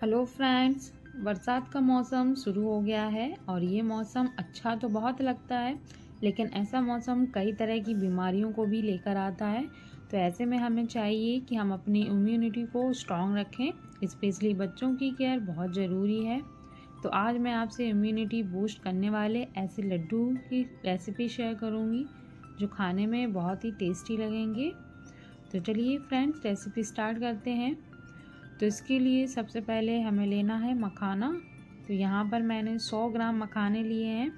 Hello friends. बरसात का मौसम शुरू हो गया है और ये मौसम अच्छा तो बहुत लगता है, लेकिन ऐसा मौसम कई तरह की बीमारियों को भी लेकर आता है। तो ऐसे में हमें चाहिए कि हम अपनी इम्यूनिटी को स्ट्रॉन्ग रखें। स्पेशली बच्चों की केयर बहुत ज़रूरी है। तो आज मैं आपसे इम्यूनिटी बूस्ट करने वाले ऐसे लड्डू की रेसिपी शेयर करूँगी जो खाने में बहुत ही टेस्टी लगेंगे। तो चलिए फ्रेंड्स, रेसिपी स्टार्ट करते हैं। तो इसके लिए सबसे पहले हमें लेना है मखाना। तो यहाँ पर मैंने 100 ग्राम मखाने लिए हैं।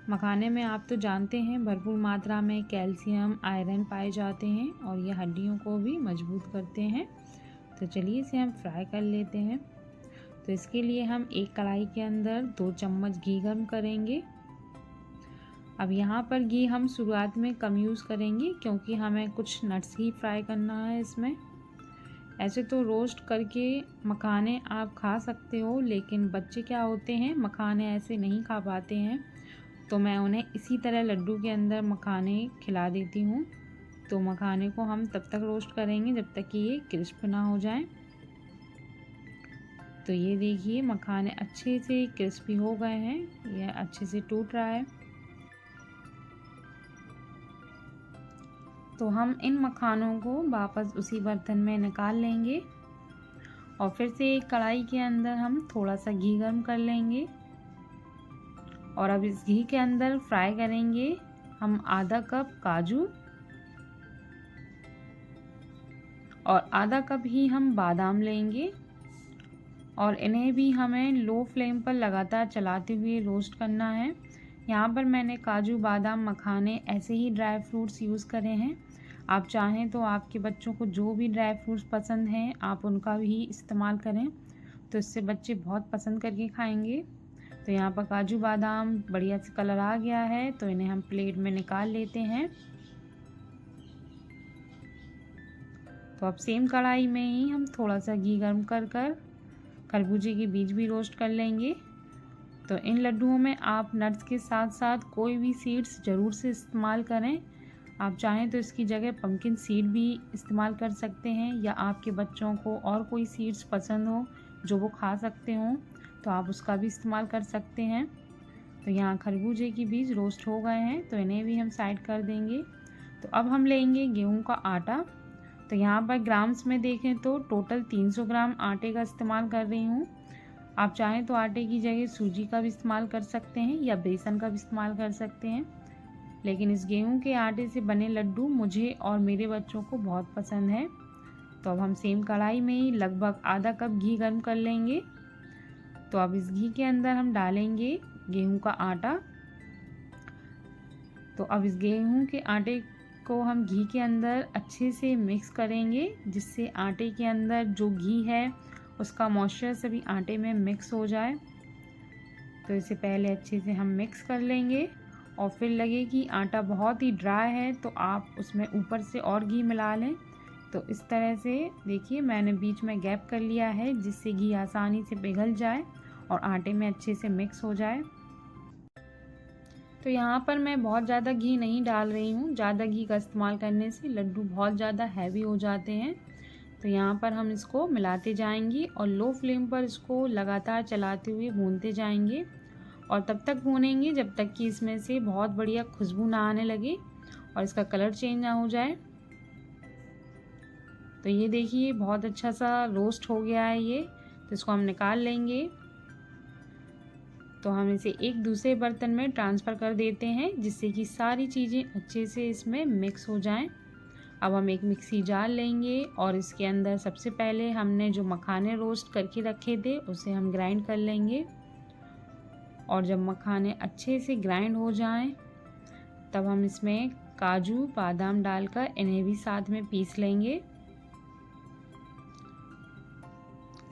मखाने में आप तो जानते हैं भरपूर मात्रा में कैल्शियम, आयरन पाए जाते हैं और ये हड्डियों को भी मजबूत करते हैं। तो चलिए इसे हम फ्राई कर लेते हैं। तो इसके लिए हम एक कढ़ाई के अंदर 2 चम्मच घी गर्म करेंगे। अब यहाँ पर घी हम शुरुआत में कम यूज़ करेंगे क्योंकि हमें कुछ नट्स ही फ्राई करना है इसमें। ऐसे तो रोस्ट करके मखाने आप खा सकते हो, लेकिन बच्चे क्या होते हैं मखाने ऐसे नहीं खा पाते हैं, तो मैं उन्हें इसी तरह लड्डू के अंदर मखाने खिला देती हूँ। तो मखाने को हम तब तक रोस्ट करेंगे जब तक कि ये क्रिस्प ना हो जाए। तो ये देखिए मखाने अच्छे से क्रिस्पी हो गए हैं, ये अच्छे से टूट रहा है। तो हम इन मखानों को वापस उसी बर्तन में निकाल लेंगे और फिर से एक कढ़ाई के अंदर हम थोड़ा सा घी गर्म कर लेंगे और अब इस घी के अंदर फ्राई करेंगे हम आधा कप काजू और आधा कप ही हम बादाम लेंगे और इन्हें भी हमें लो फ्लेम पर लगातार चलाते हुए रोस्ट करना है। यहाँ पर मैंने काजू, बादाम, मखाने ऐसे ही ड्राई फ्रूट्स यूज़ करे हैं। आप चाहें तो आपके बच्चों को जो भी ड्राई फ्रूट्स पसंद हैं आप उनका भी इस्तेमाल करें, तो इससे बच्चे बहुत पसंद करके खाएंगे। तो यहाँ पर काजू बादाम बढ़िया से कलर आ गया है, तो इन्हें हम प्लेट में निकाल लेते हैं। तो अब सेम कढ़ाई में ही हम थोड़ा सा घी गर्म कर खरबूजे के बीज भी रोस्ट कर लेंगे। तो इन लड्डुओं में आप नट्स के साथ साथ कोई भी सीड्स ज़रूर से इस्तेमाल करें। आप चाहें तो इसकी जगह पम्पकिन सीड भी इस्तेमाल कर सकते हैं, या आपके बच्चों को और कोई सीड्स पसंद हो जो वो खा सकते हों तो आप उसका भी इस्तेमाल कर सकते हैं। तो यहाँ खरबूजे की बीज रोस्ट हो गए हैं, तो इन्हें भी हम साइड कर देंगे। तो अब हम लेंगे गेहूं का आटा। तो यहाँ पर ग्राम्स में देखें तो टोटल 300 ग्राम आटे का इस्तेमाल कर रही हूँ। आप चाहें तो आटे की जगह सूजी का भी इस्तेमाल कर सकते हैं या बेसन का भी इस्तेमाल कर सकते हैं, लेकिन इस गेहूं के आटे से बने लड्डू मुझे और मेरे बच्चों को बहुत पसंद है। तो अब हम सेम कढ़ाई में ही लगभग आधा कप घी गर्म कर लेंगे। तो अब इस घी के अंदर हम डालेंगे गेहूं का आटा। तो अब इस गेहूं के आटे को हम घी के अंदर अच्छे से मिक्स करेंगे, जिससे आटे के अंदर जो घी है उसका मॉइस्चर सभी आटे में मिक्स हो जाए। तो इसे पहले अच्छे से हम मिक्स कर लेंगे और फिर लगे कि आटा बहुत ही ड्राई है तो आप उसमें ऊपर से और घी मिला लें। तो इस तरह से देखिए मैंने बीच में गैप कर लिया है, जिससे घी आसानी से पिघल जाए और आटे में अच्छे से मिक्स हो जाए। तो यहाँ पर मैं बहुत ज़्यादा घी नहीं डाल रही हूँ, ज़्यादा घी का इस्तेमाल करने से लड्डू बहुत ज़्यादा हैवी हो जाते हैं। तो यहाँ पर हम इसको मिलाते जाएंगे और लो फ्लेम पर इसको लगातार चलाते हुए भूनते जाएंगे और तब तक भूनेंगे जब तक कि इसमें से बहुत बढ़िया खुशबू ना आने लगे और इसका कलर चेंज ना हो जाए। तो ये देखिए बहुत अच्छा सा रोस्ट हो गया है ये। तो इसको हम निकाल लेंगे। तो हम इसे एक दूसरे बर्तन में ट्रांसफ़र कर देते हैं, जिससे कि सारी चीज़ें अच्छे से इसमें मिक्स हो जाएं। अब हम एक मिक्सी जार लेंगे और इसके अंदर सबसे पहले हमने जो मखाने रोस्ट करके रखे थे उसे हम ग्राइंड कर लेंगे। और जब मखाने अच्छे से ग्राइंड हो जाएं तब हम इसमें काजू, बादाम डालकर इन्हें भी साथ में पीस लेंगे।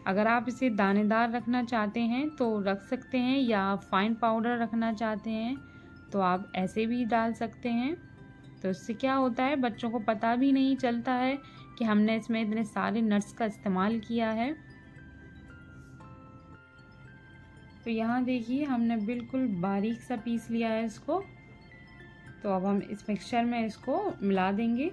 अगर आप इसे दानेदार रखना चाहते हैं तो रख सकते हैं, या फाइन पाउडर रखना चाहते हैं तो आप ऐसे भी डाल सकते हैं। तो इससे क्या होता है बच्चों को पता भी नहीं चलता है कि हमने इसमें इतने सारे नट्स का इस्तेमाल किया है। तो यहाँ देखिए हमने बिल्कुल बारीक सा पीस लिया है इसको। तो अब हम इस मिक्सचर में इसको मिला देंगे।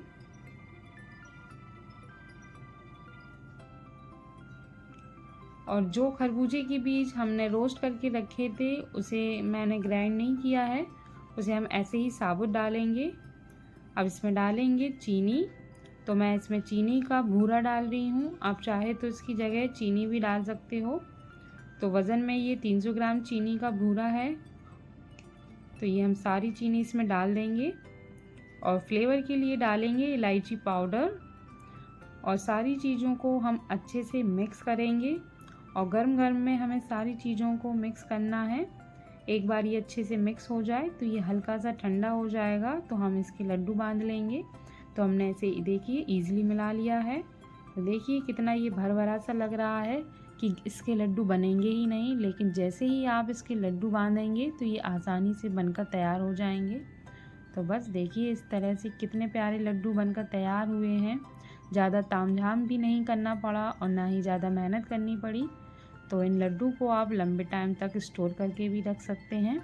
और जो खरबूजे के बीज हमने रोस्ट करके रखे थे उसे मैंने ग्राइंड नहीं किया है, उसे हम ऐसे ही साबुत डालेंगे। अब इसमें डालेंगे चीनी। तो मैं इसमें चीनी का भूरा डाल रही हूँ, आप चाहे तो इसकी जगह चीनी भी डाल सकते हो। तो वज़न में ये 300 ग्राम चीनी का भूरा है। तो ये हम सारी चीनी इसमें डाल देंगे और फ्लेवर के लिए डालेंगे इलायची पाउडर और सारी चीज़ों को हम अच्छे से मिक्स करेंगे। और गर्म गर्म में हमें सारी चीज़ों को मिक्स करना है। एक बार ये अच्छे से मिक्स हो जाए तो ये हल्का सा ठंडा हो जाएगा, तो हम इसके लड्डू बांध लेंगे। तो हमने इसे देखिए ईज़िली मिला लिया है। तो देखिए कितना ये भर भरा सा लग रहा है कि इसके लड्डू बनेंगे ही नहीं, लेकिन जैसे ही आप इसके लड्डू बांधेंगे तो ये आसानी से बनकर तैयार हो जाएंगे। तो बस देखिए इस तरह से कितने प्यारे लड्डू बनकर तैयार हुए हैं। ज़्यादा तामझाम भी नहीं करना पड़ा और ना ही ज़्यादा मेहनत करनी पड़ी। तो इन लड्डू को आप लंबे टाइम तक स्टोर करके भी रख सकते हैं।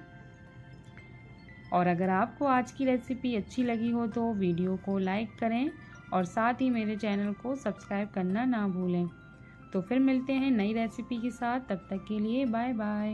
और अगर आपको आज की रेसिपी अच्छी लगी हो तो वीडियो को लाइक करें और साथ ही मेरे चैनल को सब्सक्राइब करना ना भूलें। तो फिर मिलते हैं नई रेसिपी के साथ, तब तक के लिए बाय बाय।